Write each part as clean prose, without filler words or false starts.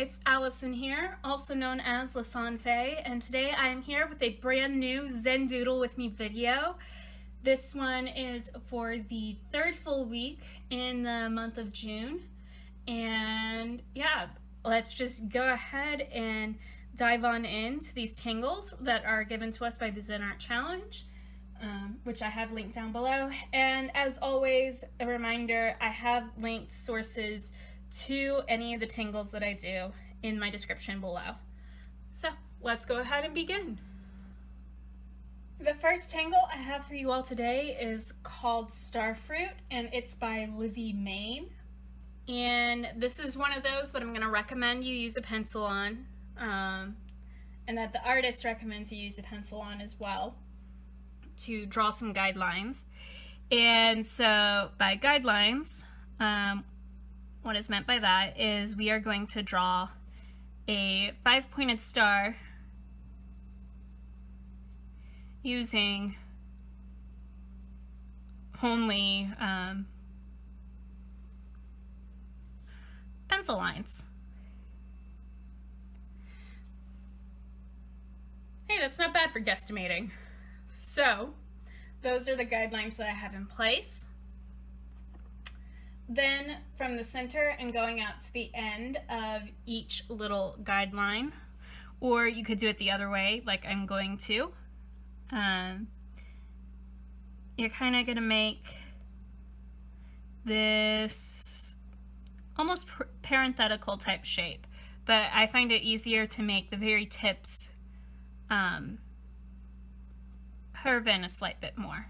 it's Allison here, also known as Lasan Faye, and today I am here with a brand new Zen Doodle with me video. This one is for the third full week in the month of June, and yeah, let's just go ahead and dive on into these tangles that are given to us by the Zen Art Challenge, which I have linked down below. And as always, a reminder, I have linked sources to any of the tangles that I do in my description below. So let's go ahead and begin. The first tangle I have for you all today is called Starfruit, and it's by Lizzie Main. And this is one of those that I'm going to recommend you use a pencil on, and that the artist recommends you use a pencil on as well to draw some guidelines. And so by guidelines, what is meant by that is we are going to draw a 5-pointed star using only pencil lines. Hey, that's not bad for guesstimating. So those are the guidelines that I have in place. Then from the center and going out to the end of each little guideline, or you could do it the other way like I'm going to, you're kind of going to make this almost parenthetical type shape, but I find it easier to make the very tips curve in a slight bit more.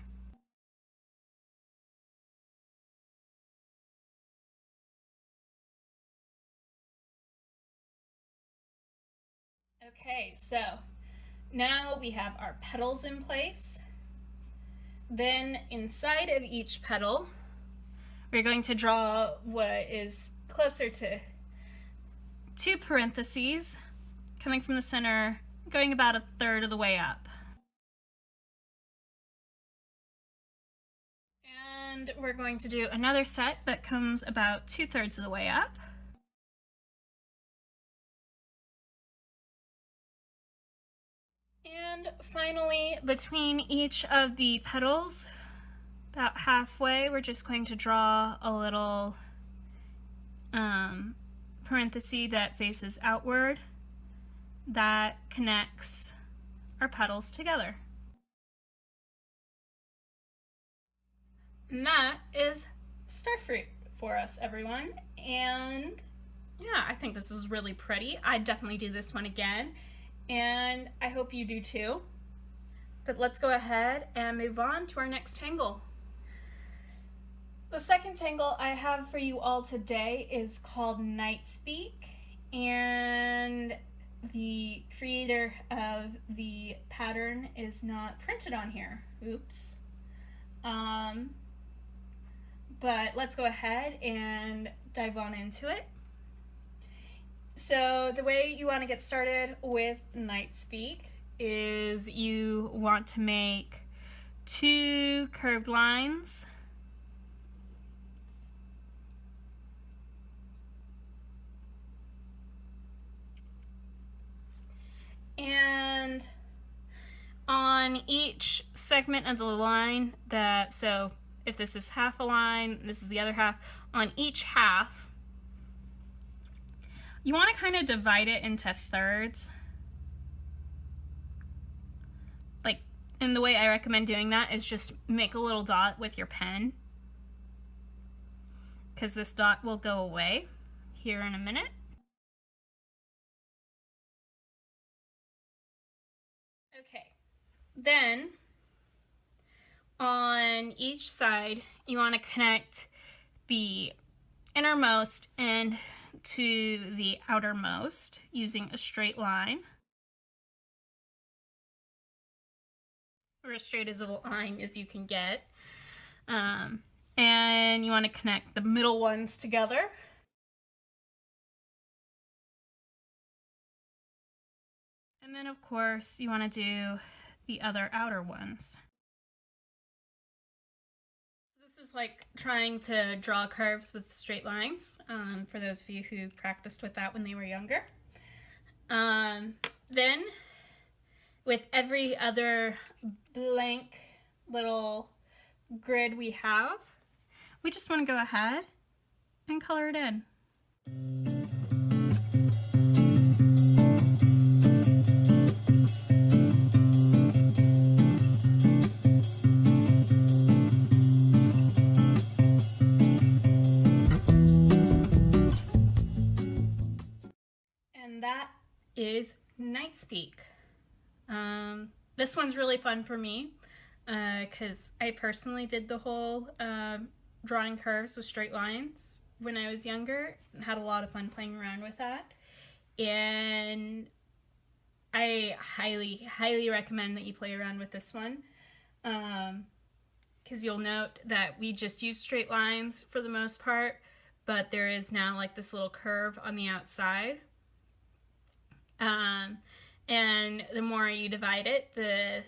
Okay, so now we have our petals in place. Then inside of each petal, we're going to draw what is closer to 2 parentheses, coming from the center, going about 1/3 of the way up. And we're going to do another set that comes about 2/3 of the way up. And finally, between each of the petals, about halfway, we're just going to draw a little parenthesis that faces outward that connects our petals together. And that is Starfruit for us, everyone. And yeah, I think this is really pretty. I'd definitely do this one again, and I hope you do too. But let's go ahead and move on to our next tangle. The second tangle I have for you all today is called Night Speak, and the creator of the pattern is not printed on here. Oops. But let's go ahead and dive on into it. So the way you want to get started with Night Speak is you want to make 2 curved lines. And on each segment of the line so if this is half a line, this is the other half, on each half, you want to kind of divide it into thirds. And the way I recommend doing that is just make a little dot with your pen, because this dot will go away here in a minute. Okay, then on each side you want to connect the innermost end to the outermost using a straight line, or as straight as a line as you can get, and you want to connect the middle ones together. And then of course you want to do the other outer ones. is like trying to draw curves with straight lines, for those of you who practiced with that when they were younger. Then, with every other blank little grid we have, we just want to go ahead and color it in. And that is Knight's Peak. This one's really fun for me because I personally did the whole drawing curves with straight lines when I was younger and had a lot of fun playing around with that. And I highly recommend that you play around with this one because you'll note that we just use straight lines for the most part, but there is now like this little curve on the outside. And the more you divide it, the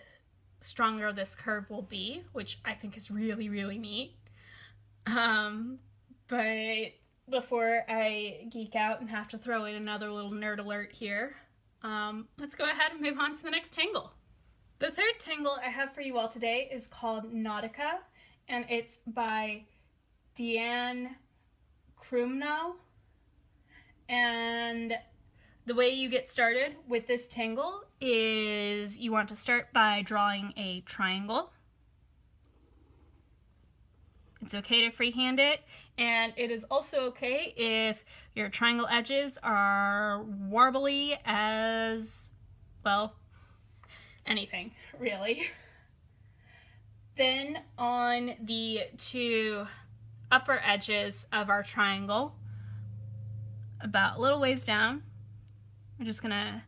stronger this curve will be, which I think is really, really neat. But before I geek out and have to throw in another little nerd alert here, let's go ahead and move on to the next tangle. The third tangle I have for you all today is called Nautica, and it's by Deanne Krumnow. And the way you get started with this tangle is you want to start by drawing a triangle. It's okay to freehand it, and it is also okay if your triangle edges are warbly as, well, anything, really. Then on the two upper edges of our triangle, about a little ways down, we're just gonna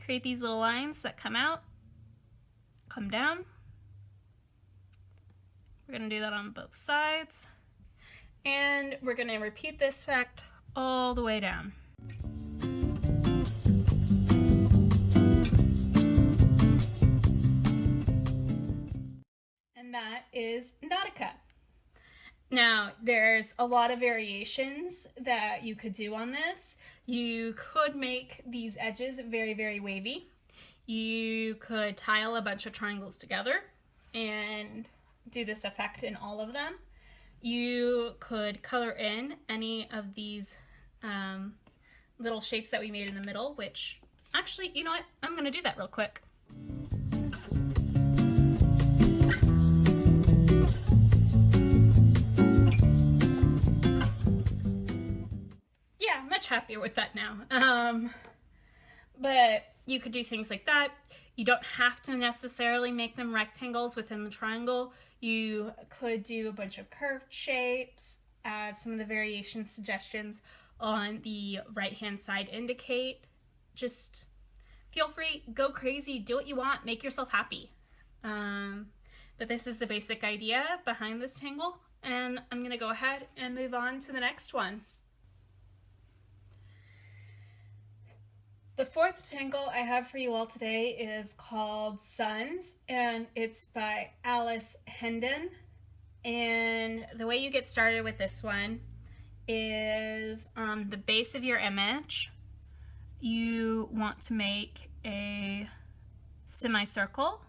create these little lines that come out, come down. We're gonna do that on both sides. And we're gonna repeat this effect all the way down. And that is Nautica. Now, there's a lot of variations that you could do on this. You could make these edges very, very wavy. You could tile a bunch of triangles together and do this effect in all of them. You could color in any of these little shapes that we made in the middle, which actually, you know what? I'm gonna do that real quick. Yeah, much happier with that now. But you could do things like that. You don't have to necessarily make them rectangles within the triangle. You could do a bunch of curved shapes, as some of the variation suggestions on the right-hand side indicate. Just feel free, go crazy, do what you want, make yourself happy. But this is the basic idea behind this tangle, and I'm gonna go ahead and move on to the next one. The fourth tangle I have for you all today is called Suns, and it's by Alice Hendon. And the way you get started with this one is on the base of your image, you want to make a semicircle.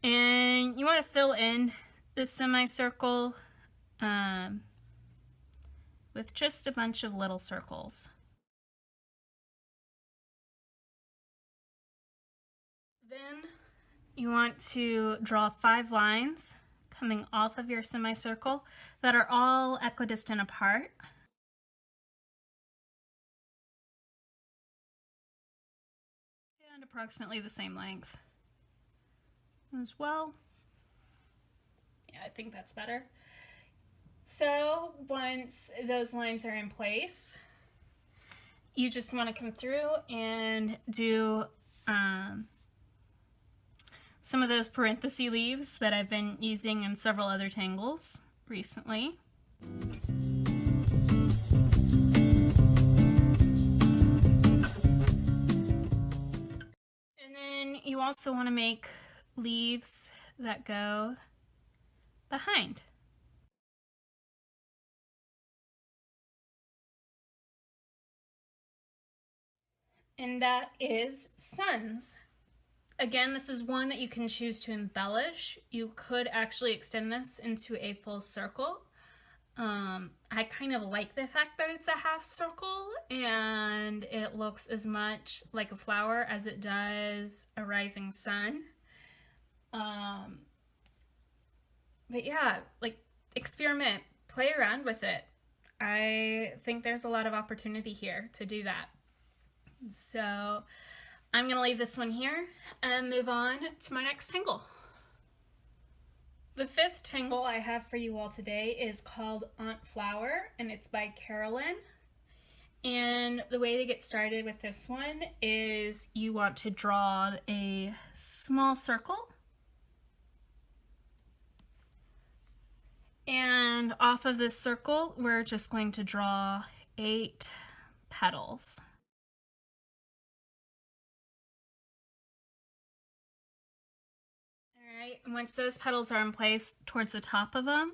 And you want to fill in this semicircle with just a bunch of little circles. Then you want to draw 5 lines coming off of your semicircle that are all equidistant apart. And approximately the same length as well. Yeah, I think that's better. So once those lines are in place, you just want to come through and do some of those parenthesis leaves that I've been using in several other tangles recently. And then you also want to make leaves that go behind. And that is suns. Again, this is one that you can choose to embellish. You could actually extend this into a full circle. I kind of like the fact that it's a half circle and it looks as much like a flower as it does a rising sun. But yeah, like, experiment, play around with it. I think there's a lot of opportunity here to do that. So I'm gonna leave this one here and move on to my next tangle. The fifth tangle I have for you all today is called Aunt Flower, and it's by Carolyn. And the way to get started with this one is you want to draw a small circle. And off of this circle, we're just going to draw 8 petals. Alright, and once those petals are in place towards the top of them,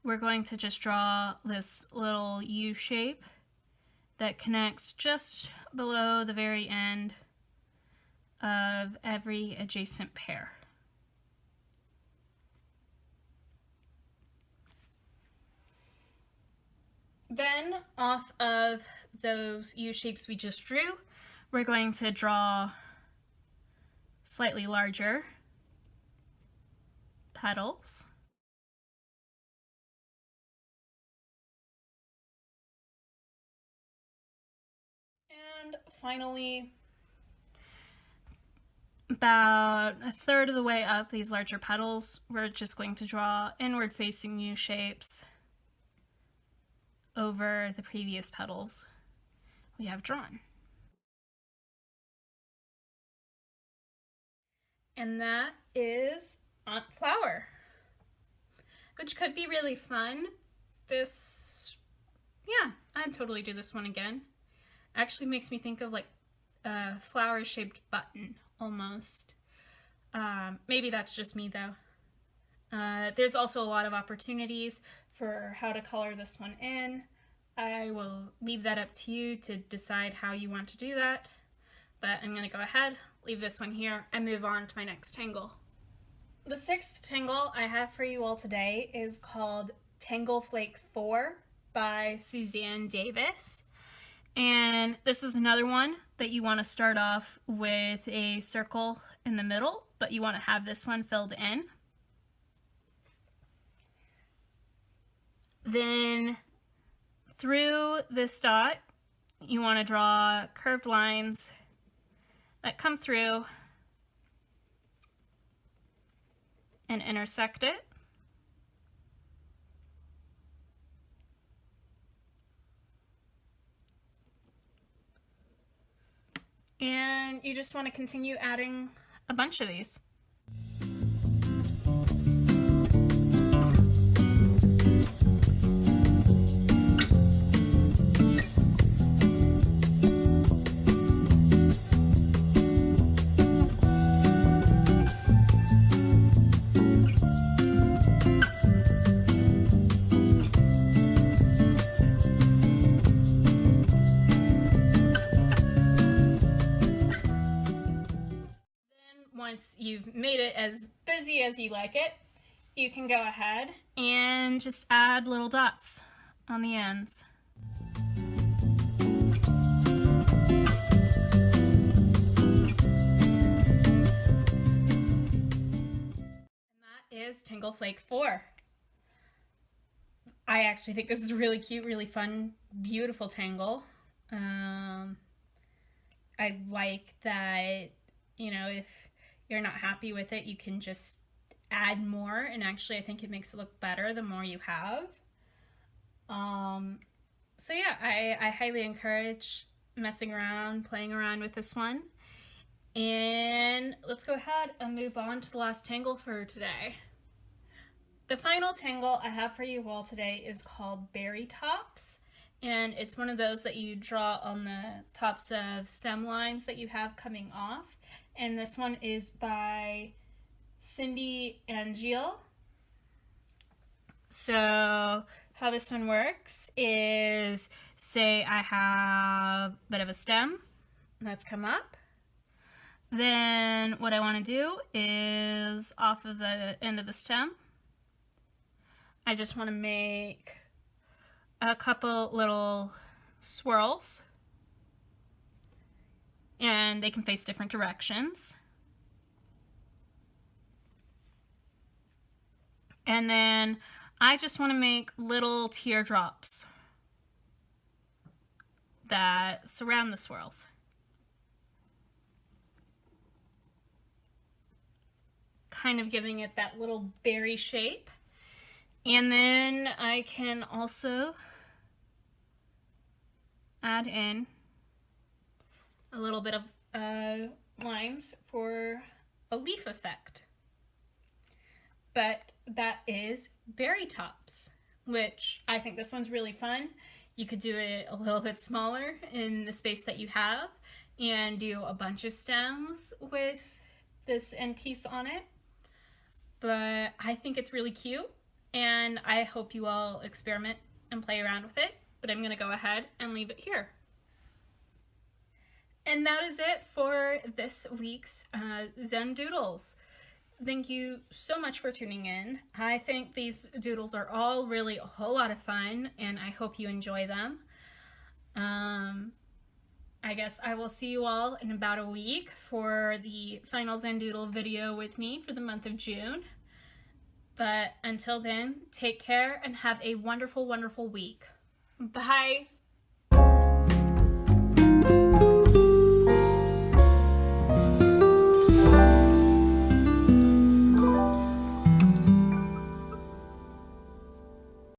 we're going to just draw this little U shape that connects just below the very end of every adjacent pair. Then, off of those U shapes we just drew, we're going to draw slightly larger petals. And finally, about a third of the way up these larger petals, we're just going to draw inward facing U shapes over the previous petals we have drawn. And that is Aunt Flower, which could be really fun. Yeah, I'd totally do this one again. Actually makes me think of like a flower shaped button almost. Maybe that's just me though. There's also a lot of opportunities for how to color this one in. I will leave that up to you to decide how you want to do that, but I'm going to go ahead, leave this one here, and move on to my next tangle. The sixth tangle I have for you all today is called Tangle Flake For by Suzanne Davis. And this is another one that you want to start off with a circle in the middle, but you want to have this one filled in. Then through this dot, you want to draw curved lines that come through and intersect it. And you just want to continue adding a bunch of these. Once you've made it as busy as you like it, you can go ahead and just add little dots on the ends. And that is Tangle Flake For. I actually think this is really cute, really fun, beautiful tangle. I like that, you know, if you're not happy with it, you can just add more, and actually I think it makes it look better the more you have. So yeah, I highly encourage messing around, playing around with this one. And let's go ahead and move on to the last tangle for today. The final tangle I have for you all today is called Berry Tops, and it's one of those that you draw on the tops of stem lines that you have coming off. And this one is by Cindy and Jill. So how this one works is, say I have a bit of a stem that's come up. Then what I want to do is, off of the end of the stem, I just want to make a couple little swirls, and they can face different directions. And then I just want to make little teardrops that surround the swirls. Kind of giving it that little berry shape. And then I can also add in a little bit of lines for a leaf effect. But that is berry tops, which I think this one's really fun. You could do it a little bit smaller in the space that you have and do a bunch of stems with this end piece on it. But I think it's really cute, and I hope you all experiment and play around with it. But I'm gonna go ahead and leave it here. And that is it for this week's Zen Doodles. Thank you so much for tuning in. I think these doodles are all really a whole lot of fun, and I hope you enjoy them. I guess I will see you all in about a week for the final Zen Doodle video with me for the month of June. But until then, take care and have a wonderful, wonderful week. Bye!